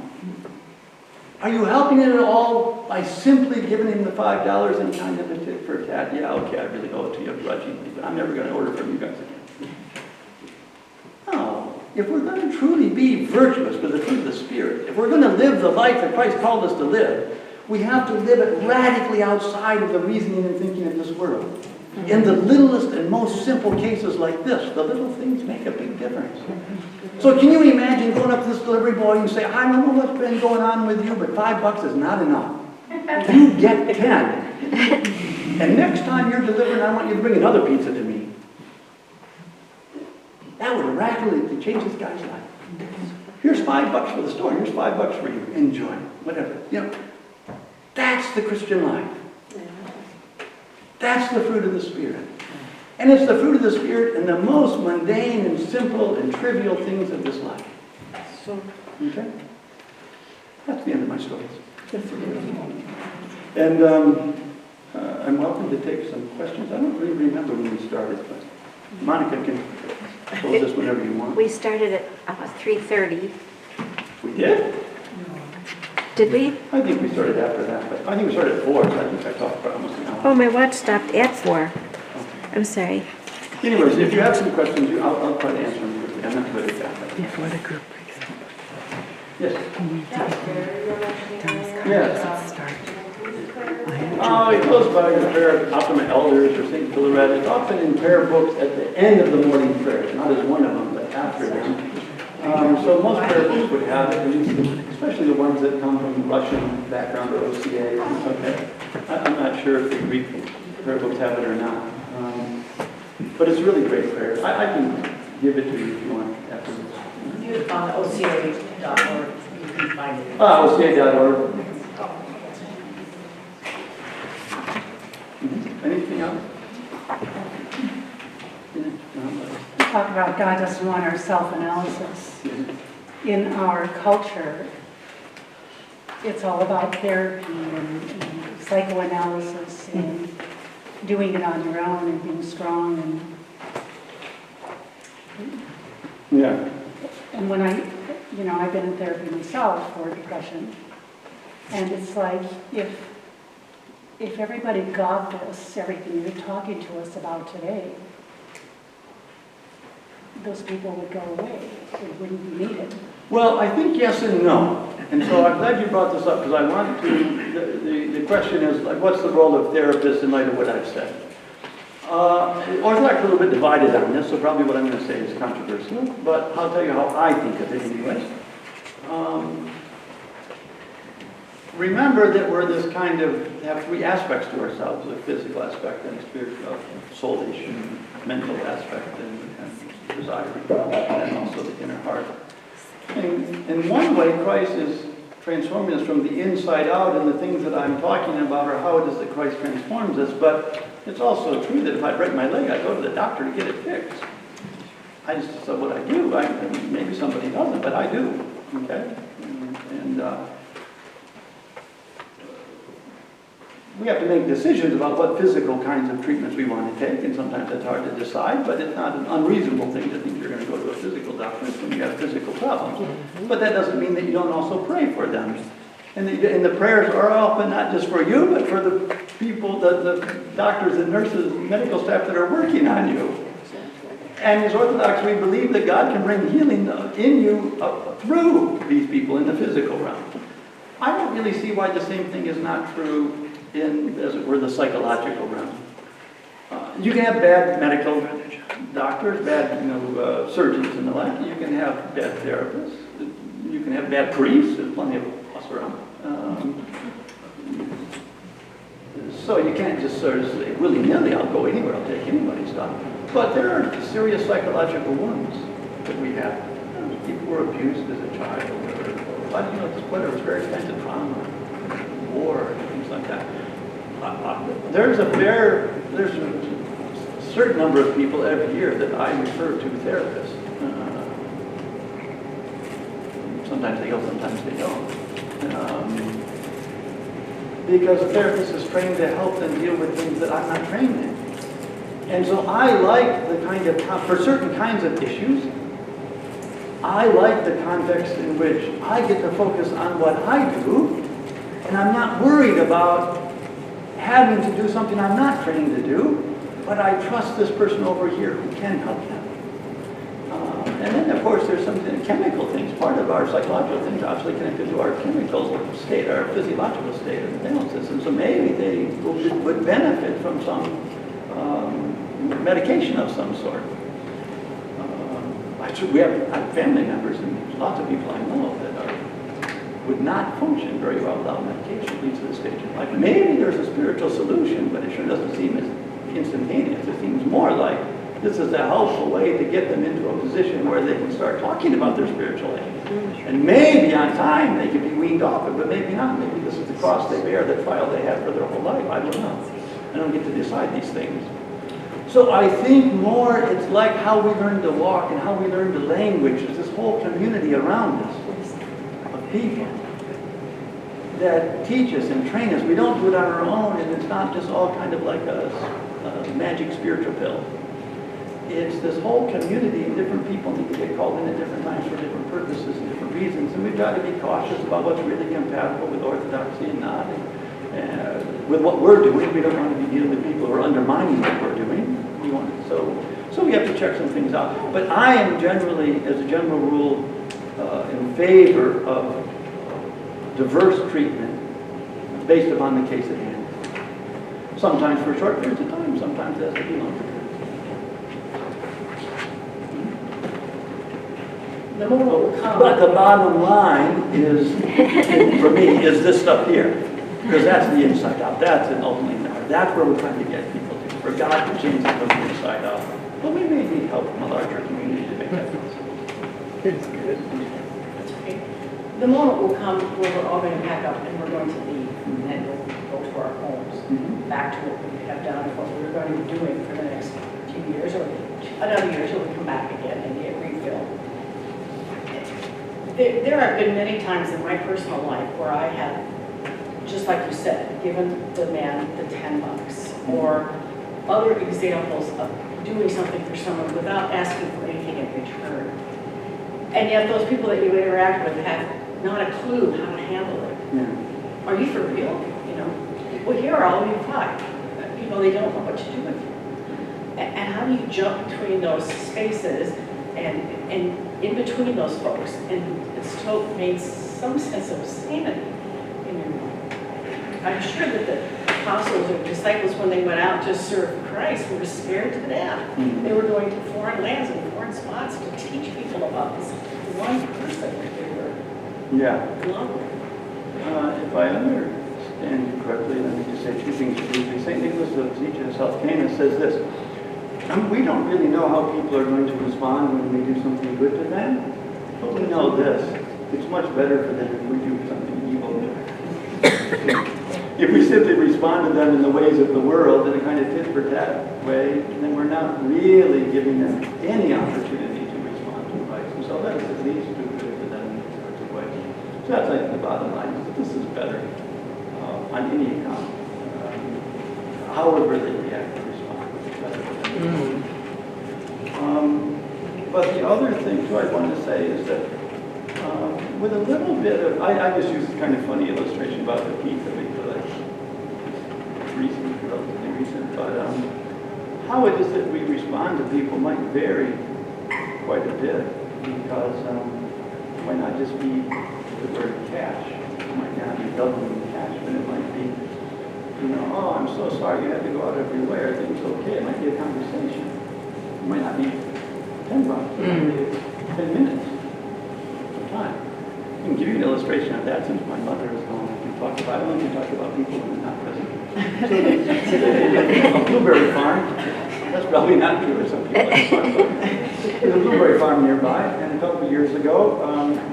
Are you helping him at all by simply giving him the $5 and kind of a tit for tat? Yeah, okay, I really owe it to you grudgingly, but I'm never going to order from you guys again. No. If we're going to truly be virtuous with the fruit of the Spirit, if we're going to live the life that Christ called us to live, we have to live it radically outside of the reasoning and thinking of this world. In the littlest and most simple cases like this, the little things make a big difference. So can you imagine going up to this delivery boy and say, I don't know what's been going on with you, but $5 is not enough. You get 10. And next time you're delivering, I want you to bring another pizza to me. That would miraculously change this guy's life. Here's $5 for the store. Here's $5 for you. Enjoy. Whatever. You know, that's the Christian life. That's the fruit of the Spirit. And it's the fruit of the Spirit in the most mundane and simple and trivial things of this life. Okay? That's the end of my stories. And I'm welcome to take some questions. I don't really remember when we started, but Monica can close this whenever you want. We started at 3:30. We did? Did we? I think we started after that, but I think we started at 4, so I think I talked for almost an hour. Oh, my watch stopped at 4. I'm sorry. Anyways, if you have some questions, I'll try to answer them quickly. I'm not good at that. Before the group breaks up, Yes. can we take Yes. start? Oh, it goes by the prayer of Optima Elders or St. Philaret. It's often in prayer books at the end of the morning prayer, not as one of them, but after them. So most prayer books would have it, especially the ones that come from Russian background or OCA. Okay. I'm not sure if the Greek prayer books have it or not. But it's really great prayer. I can give it to you if you want afterwards. You on OCA.org, you can find it. OCA.org. Anything else? Talk about God doesn't want our self-analysis. In our culture, it's all about therapy and psychoanalysis and doing it on your own and being strong. Yeah. And when I've been in therapy myself for depression, and it's like if everybody got this, everything you're talking to us about today, those people would go away. They wouldn't be needed. Well, I think yes and no. And so I'm glad you brought this up because I want to, the question is, like, what's the role of therapists in light of what I've said? Orthodox are a little bit divided on this, so probably what I'm going to say is controversial, but I'll tell you how I think of it anyway. Remember that we're this kind of, have three aspects to ourselves, a physical aspect and a spiritual, soulish, and mental aspect, and desire, and also the inner heart. And in one way, Christ is transforming us from the inside out, and the things that I'm talking about are how it is that Christ transforms us, but it's also true that if I break my leg, I go to the doctor to get it fixed. I just said what I do. Maybe somebody doesn't, but I do. Okay? And we have to make decisions about what physical kinds of treatments we want to take, and sometimes it's hard to decide, but it's not an unreasonable thing to think you're going to go to a physical doctor when you have physical problems. But that doesn't mean that you don't also pray for them. And the prayers are often not just for you, but for the people, the doctors and nurses and medical staff that are working on you. And as Orthodox, we believe that God can bring healing in you through these people in the physical realm. I don't really see why the same thing is not true in, as it were, the psychological realm. You can have bad medical doctors, bad surgeons and the like. You can have bad therapists. You can have bad priests. There's plenty of us around. So you can't just sort of say, willy-nilly, I'll go anywhere, I'll take anybody's stuff. But there are serious psychological wounds that we have. People were abused as a child, or just whatever, it's very expensive trauma, war, things like that. There's a certain number of people every year that I refer to therapists. Sometimes they go, sometimes they don't. Because a therapist is trained to help them deal with things that I'm not trained in. And so I like the kind of, for certain kinds of issues, I like the context in which I get to focus on what I do, and I'm not worried about having to do something I'm not trained to do, but I trust this person over here who can help them. And then, of course, there's some chemical things. Part of our psychological things obviously connected to our chemical state, our physiological state of the balance system. So maybe they would benefit from some medication of some sort. We have family members and lots of people I know that would not function very well without medication, at least at this stage in life. Maybe there's a spiritual solution, but it sure doesn't seem as instantaneous. It seems more like this is a helpful way to get them into a position where they can start talking about their spiritual life. And maybe on time they could be weaned off it, but maybe not. Maybe this is the cross they bear, the trial they have for their whole life. I don't know. I don't get to decide these things. So I think more it's like how we learn to walk and how we learn the language. There's this whole community around us of people that teach us and train us. We don't do it on our own, and it's not just all kind of like a magic spiritual pill. It's this whole community, and different people need to get called in at different times for different purposes and different reasons. And we've got to be cautious about what's really compatible with orthodoxy and not. With what we're doing, we don't want to be dealing with people who are undermining what we're doing. So we have to check some things out. But I am generally, as a general rule, in favor of diverse treatment based upon the case at hand. Sometimes for short periods of time, sometimes it has to be longer periods. The more will come. But the bottom line is, for me, is this stuff here. Because that's the inside out. That's an ultimately now. That's where we're trying to get people to. For God to change it from the inside out. But we may need help from a larger community to make that possible. It's good. That's okay. The moment will come where we're all going to pack up and we're going to leave and we'll go to our homes, back to what we have done, what we're going to be doing for the next few years or another year till we come back again and get refilled. There have been many times in my personal life where I have, just like you said, given the man the $10 or other examples of doing something for someone without asking for anything in return. And yet those people that you interact with have not a clue how to handle it. Yeah. Are you for real? You know, well, here are all of you five. People, they don't know what to do with you. And how do you jump between those spaces and in between those folks and still maintain some sense of sanity in your mind? I'm sure that the apostles or disciples, when they went out to serve Christ, were scared to death. They were going to foreign lands and foreign spots to teach people about this one person that they were in love with. If I understand you correctly, let me just say two things briefly. St. Nicholas of Zija, South Cana, says this. We don't really know how people are going to respond when we do something good to them, but we know this. It's much better for them if we do something evil to them. If we simply respond to them in the ways of the world, in a kind of tit-for-tat way, then we're not really giving them any opportunity to respond to Christ. And so that is at least do good for them in sorts of ways. So that's, I think, the bottom line is that this is better on any account. However they react and respond, it's better for them. But the other thing, too, I wanted to say is that with a little bit of, I just use this kind of funny illustration about the peak that we feel like it's recent, relatively recent, but how it is that we respond to people might vary quite a bit because it might not just be the word cash. It might not be doubling cash, but it might be, oh, I'm so sorry you had to go out of your way. Everything's okay. It might be a conversation. It might not be $10. It might be 10 minutes of time. I can give you an illustration of that since my mother is gone. I only can talk about people when they're not present. So, a blueberry farm. That's probably not true for some people. There's a blueberry farm nearby, and a couple of years ago,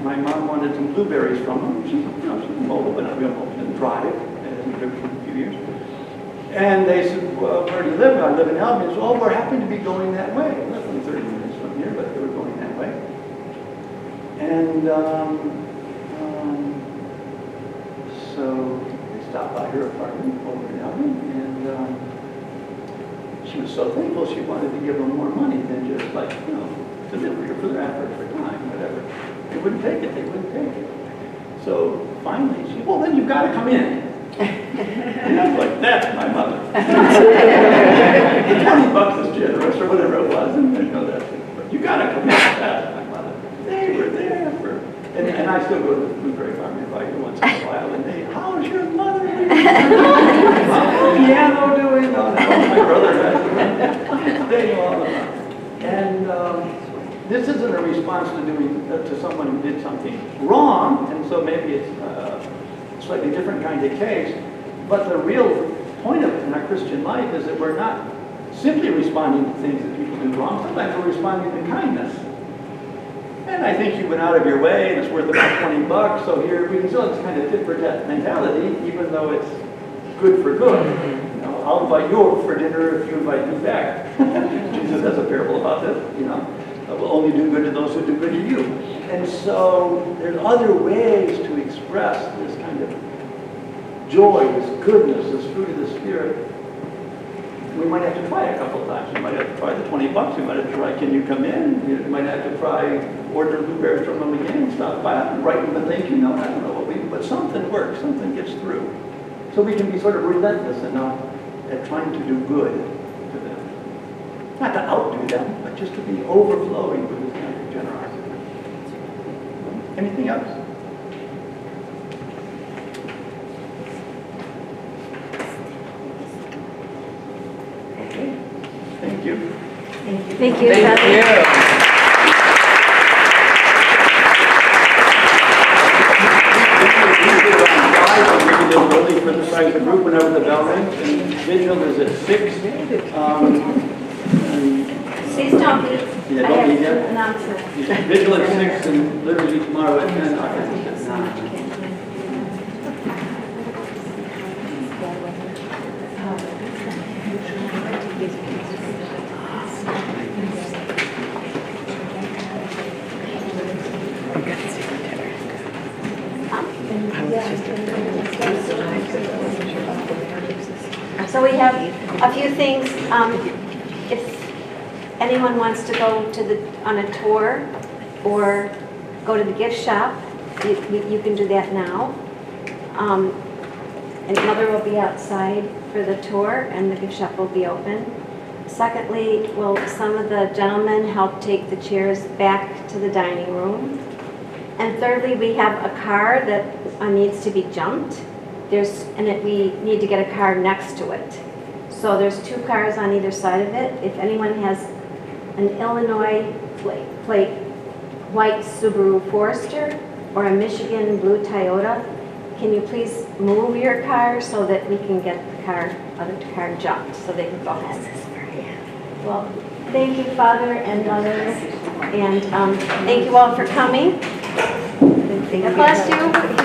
my mom wanted some blueberries from them. She's mobile, but not real mobile. She didn't drive. It hasn't driven for a few years. And they said, well, where do you live? I live in Albion. So, we happened to be going that way. Less than 30 minutes from here, but they were going that way. And so they stopped by her apartment over in Albion, and she was so thankful she wanted to give them more money than just delivery or for their effort, for time, whatever. They wouldn't take it. They wouldn't take it. So finally, she said, well, then you've got to come in. And I was like, that's my mother. $20 is generous or whatever it was, and that's it. But you got to come in. That's my mother. They were there for And I still go to the blueberry farm if I go once in a while, and they, how's your mother? How's piano doing? Oh, my brother has. They know all about it. And this isn't a response to someone who did something wrong, and so maybe it's a slightly different kind of case. But the real point of it in our Christian life is that we're not simply responding to things that people do wrong. Sometimes we're responding to kindness. And I think you went out of your way, and it's worth about $20, so here we can still have this kind of tit for tat mentality, even though it's good for good. You know, I'll invite you over for dinner if you invite me back. Jesus has a parable about this, you know. Will only do good to those who do good to you. And so there's other ways to express this kind of joy, this goodness, this fruit of the Spirit. We might have to try a couple of times. We might have to try the $20. We might have to try, can you come in? We might have to try, order blueberries from them again, stop by and write them a thank you note. I don't know what we do, but something works, something gets through. So we can be sort of relentless enough at trying to do good to them. Not to outdo them, but just to be overflowing with this kind of generosity. Anything else? Thank you. Thank you, Father. Early for the size of the group whenever the bell rings, and vigil is at 6. Please don't leave. Yeah, I don't have leave yet. an announcement. Vigil at 6 and liturgy tomorrow at 10. So we have a few things. If anyone wants to go on a tour or go to the gift shop, you can do that now. And Mother will be outside for the tour, and the gift shop will be open. Secondly, will some of the gentlemen help take the chairs back to the dining room? And thirdly, we have a car that needs to be jumped. We need to get a car next to it. So there's 2 cars on either side of it. If anyone has an Illinois plate white Subaru Forester or a Michigan blue Toyota, can you please move your car so that we can get the other car jumped so they can go home? Well, thank you, Father and Mother, and thank you all for coming. God bless you.